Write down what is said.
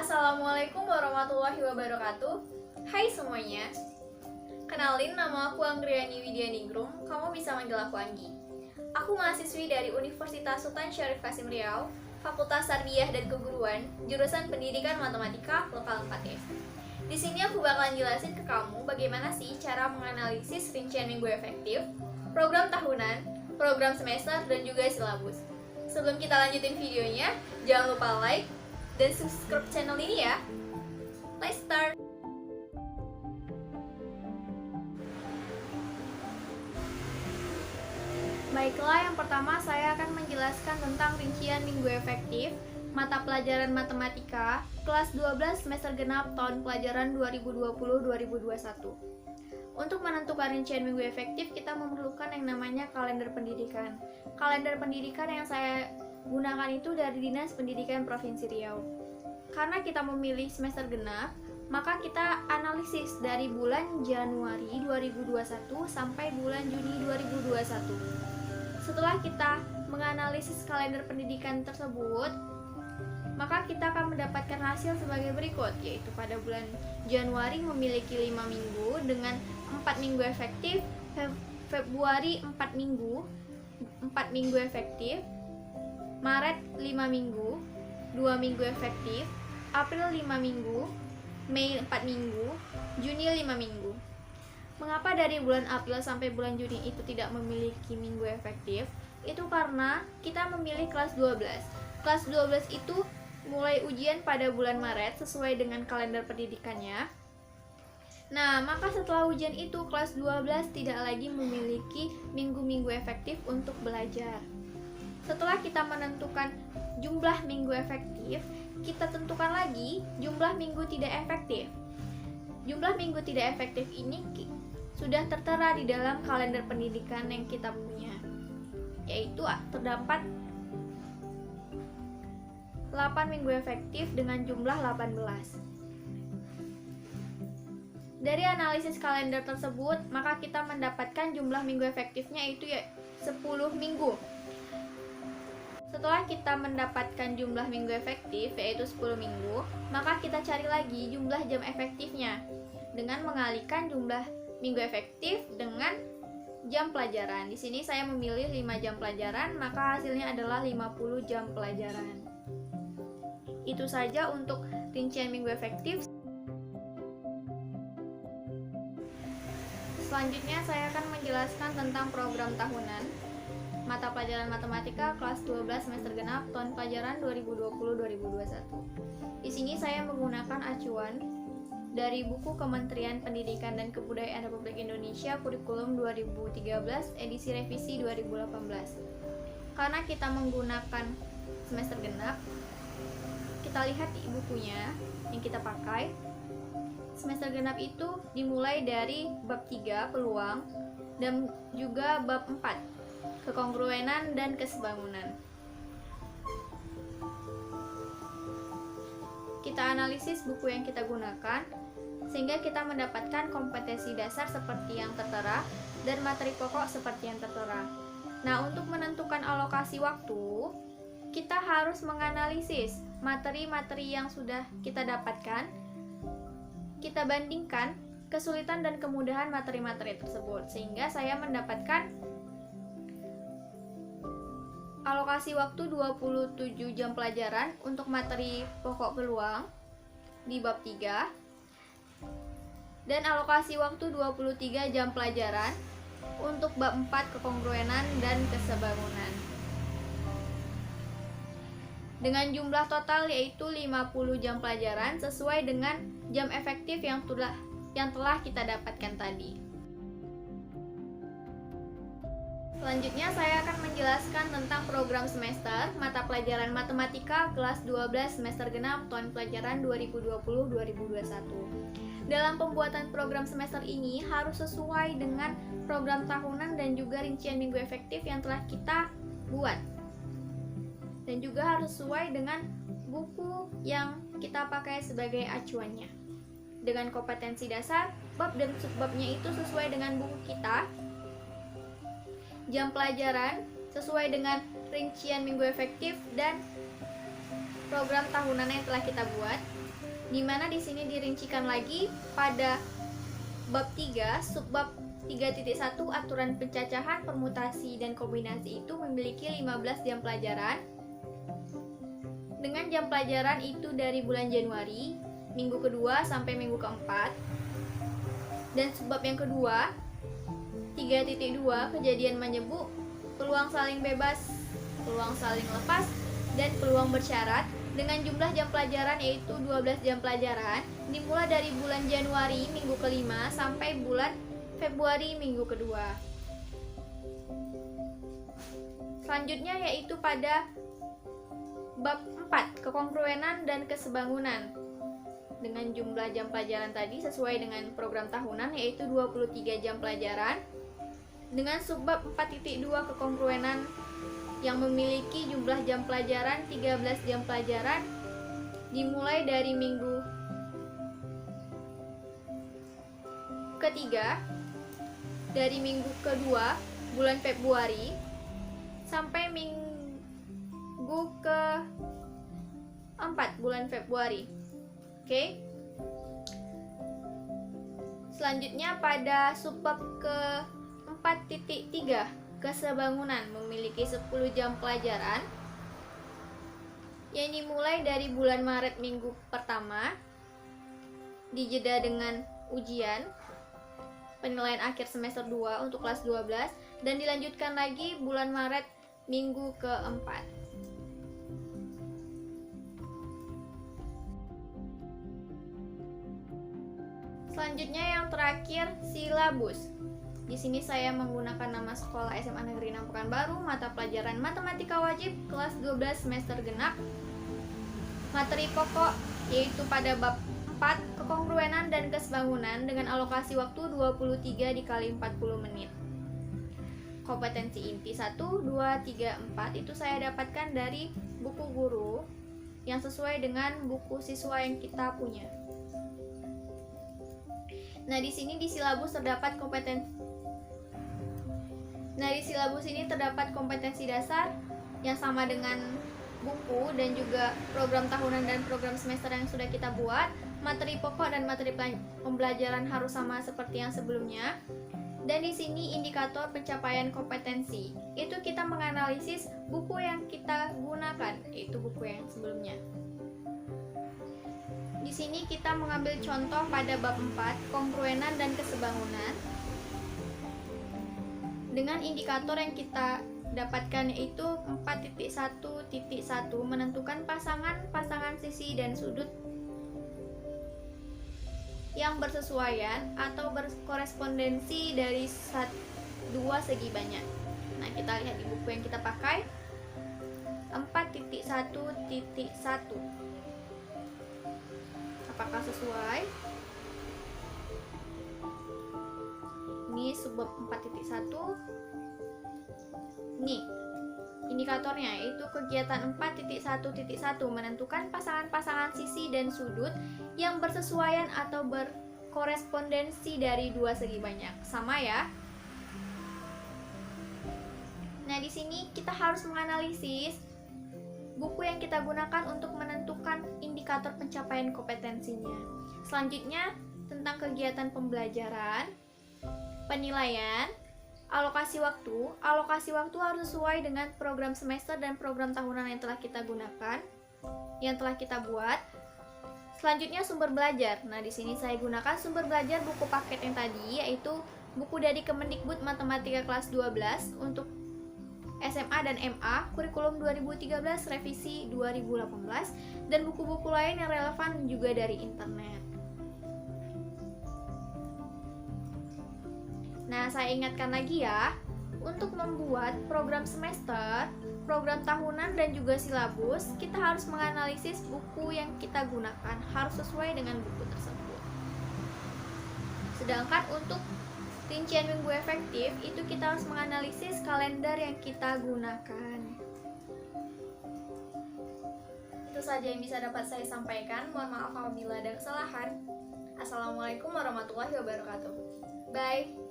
Assalamualaikum warahmatullahi wabarakatuh. Hai semuanya. Kenalin, nama aku Anggriani Widianingrum. Kamu bisa manggil aku Anggi. Aku mahasiswi dari Universitas Sultan Syarif Kasim Riau, Fakultas Tarbiyah dan Keguruan, jurusan Pendidikan Matematika Lokal 4F. Di sini aku bakalan jelasin ke kamu bagaimana sih cara menganalisis rincian minggu efektif, program tahunan, program semester, dan juga silabus. Sebelum kita lanjutin videonya, jangan lupa like dan subscribe channel ini ya. Let's start. Baiklah, yang pertama saya akan menjelaskan tentang rincian minggu efektif mata pelajaran matematika kelas 12 semester genap tahun pelajaran 2020-2021. Untuk menentukan rincian minggu efektif, kita memerlukan yang namanya kalender pendidikan. Kalender pendidikan yang saya gunakan itu dari Dinas Pendidikan Provinsi Riau. Karena kita memilih semester genap, maka kita analisis dari bulan Januari 2021 sampai bulan Juni 2021. Setelah kita menganalisis kalender pendidikan tersebut, maka kita akan mendapatkan hasil sebagai berikut, yaitu pada bulan Januari memiliki 5 minggu dengan 4 minggu efektif, Februari 4 minggu efektif, Maret 5 minggu, 2 minggu efektif, April 5 minggu, Mei 4 minggu, Juni 5 minggu. Mengapa dari bulan April sampai bulan Juni itu tidak memiliki minggu efektif? Itu karena kita memilih kelas 12. Kelas 12 itu mulai ujian pada bulan Maret sesuai dengan kalender pendidikannya. Nah, maka setelah ujian itu kelas 12 tidak lagi memiliki minggu-minggu efektif untuk belajar. Setelah kita menentukan jumlah minggu efektif, kita tentukan lagi jumlah minggu tidak efektif. Jumlah minggu tidak efektif ini sudah tertera di dalam kalender pendidikan yang kita punya, yaitu terdapat 8 minggu efektif dengan jumlah 18. Dari analisis kalender tersebut, maka kita mendapatkan jumlah minggu efektifnya itu 10 minggu. Setelah kita mendapatkan jumlah minggu efektif yaitu 10 minggu, maka kita cari lagi jumlah jam efektifnya dengan mengalihkan jumlah minggu efektif dengan jam pelajaran. Di sini saya memilih 5 jam pelajaran, maka hasilnya adalah 50 jam pelajaran. Itu saja untuk rincian minggu efektif. Selanjutnya saya akan menjelaskan tentang program tahunan mata pelajaran matematika kelas 12 semester genap tahun pelajaran 2020-2021. Di sini saya menggunakan acuan dari buku Kementerian Pendidikan dan Kebudayaan Republik Indonesia Kurikulum 2013 edisi revisi 2018. Karena kita menggunakan semester genap, kita lihat di bukunya yang kita pakai. Semester genap itu dimulai dari bab 3 peluang dan juga bab 4 kekongruenan dan kesebangunan. Kita analisis buku yang kita gunakan sehingga kita mendapatkan kompetensi dasar seperti yang tertera dan materi pokok seperti yang tertera. Nah, untuk menentukan alokasi waktu, kita harus menganalisis materi-materi yang sudah kita dapatkan. Kita bandingkan kesulitan dan kemudahan materi-materi tersebut, sehingga saya mendapatkan alokasi waktu 27 jam pelajaran untuk materi pokok peluang di bab 3 dan alokasi waktu 23 jam pelajaran untuk bab 4 kekongruenan dan kesebangunan. Dengan jumlah total yaitu 50 jam pelajaran sesuai dengan jam efektif yang telah kita dapatkan tadi. Selanjutnya saya akan menjelaskan tentang program semester mata pelajaran matematika kelas 12 semester genap tahun pelajaran 2020-2021. Dalam pembuatan program semester ini harus sesuai dengan program tahunan dan juga rincian minggu efektif yang telah kita buat. Dan juga harus sesuai dengan buku yang kita pakai sebagai acuannya. Dengan kompetensi dasar, bab dan subbabnya itu sesuai dengan buku kita. Jam pelajaran sesuai dengan rincian minggu efektif dan program tahunan yang telah kita buat. Dimana di sini dirincikan lagi pada bab 3, subbab 3.1 aturan pencacahan, permutasi, dan kombinasi itu memiliki 15 jam pelajaran. Dengan jam pelajaran itu dari bulan Januari, minggu kedua sampai minggu keempat. Dan subbab yang kedua, 3.2 kejadian menyebut, peluang saling bebas, peluang saling lepas, dan peluang bersyarat dengan jumlah jam pelajaran yaitu 12 jam pelajaran dimulai dari bulan Januari minggu kelima sampai bulan Februari minggu kedua. Selanjutnya yaitu pada bab 4 kekongruenan dan kesebangunan. Dengan jumlah jam pelajaran tadi sesuai dengan program tahunan yaitu 23 jam pelajaran. Dengan subbab 4.2 kekongruenan yang memiliki jumlah jam pelajaran 13 jam pelajaran dimulai dari minggu ketiga, dari minggu kedua bulan Februari sampai minggu keempat bulan Februari. Oke. Selanjutnya pada subbab ke 4.3 kesebangunan memiliki 10 jam pelajaran yang dimulai dari bulan Maret minggu pertama, dijeda dengan ujian penilaian akhir semester 2 untuk kelas 12 dan dilanjutkan lagi bulan Maret minggu keempat. Selanjutnya yang terakhir, silabus. Di sini saya menggunakan nama sekolah SMA Negeri 6 Pekanbaru, mata pelajaran matematika wajib kelas 12 semester genap. Materi pokok yaitu pada bab 4 kekongruenan dan kesebangunan dengan alokasi waktu 23 dikali 40 menit. Kompetensi inti 1, 2, 3, 4 itu saya dapatkan dari buku guru yang sesuai dengan buku siswa yang kita punya. Nah, di sini di silabus terdapat kompetensi dasar yang sama dengan buku dan juga program tahunan dan program semester yang sudah kita buat. Materi pokok dan materi pembelajaran harus sama seperti yang sebelumnya. Dan di sini indikator pencapaian kompetensi. Itu kita menganalisis buku yang kita gunakan, yaitu buku yang sebelumnya. Di sini kita mengambil contoh pada bab 4, kongruenan dan kesebangunan. Dengan indikator yang kita dapatkan yaitu 4.1.1 menentukan pasangan sisi dan sudut yang bersesuaian atau berkorespondensi dari dua segi banyak. Nah, kita lihat di buku yang kita pakai 4.1.1. Apakah sesuai? Ini subbab 4.1. Nih, indikatornya yaitu kegiatan 4.1.1 menentukan pasangan-pasangan sisi dan sudut yang bersesuaian atau berkorespondensi dari dua segi banyak. Sama ya. Nah, di sini kita harus menganalisis buku yang kita gunakan untuk menentukan indikator pencapaian kompetensinya. Selanjutnya, tentang kegiatan pembelajaran, penilaian, alokasi waktu. Alokasi waktu harus sesuai dengan program semester dan program tahunan yang telah kita gunakan, yang telah kita buat. Selanjutnya, sumber belajar. Nah, di sini saya gunakan sumber belajar buku paket yang tadi, yaitu buku dari Kemendikbud Matematika kelas 12 untuk SMA dan MA, kurikulum 2013 revisi 2018, dan buku-buku lain yang relevan juga dari internet. Nah, saya ingatkan lagi ya, untuk membuat program semester, program tahunan, dan juga silabus, kita harus menganalisis buku yang kita gunakan, harus sesuai dengan buku tersebut. Sedangkan untuk rincian minggu efektif, itu kita harus menganalisis kalender yang kita gunakan. Itu saja yang bisa dapat saya sampaikan. Mohon maaf apabila ada kesalahan. Assalamualaikum warahmatullahi wabarakatuh. Bye.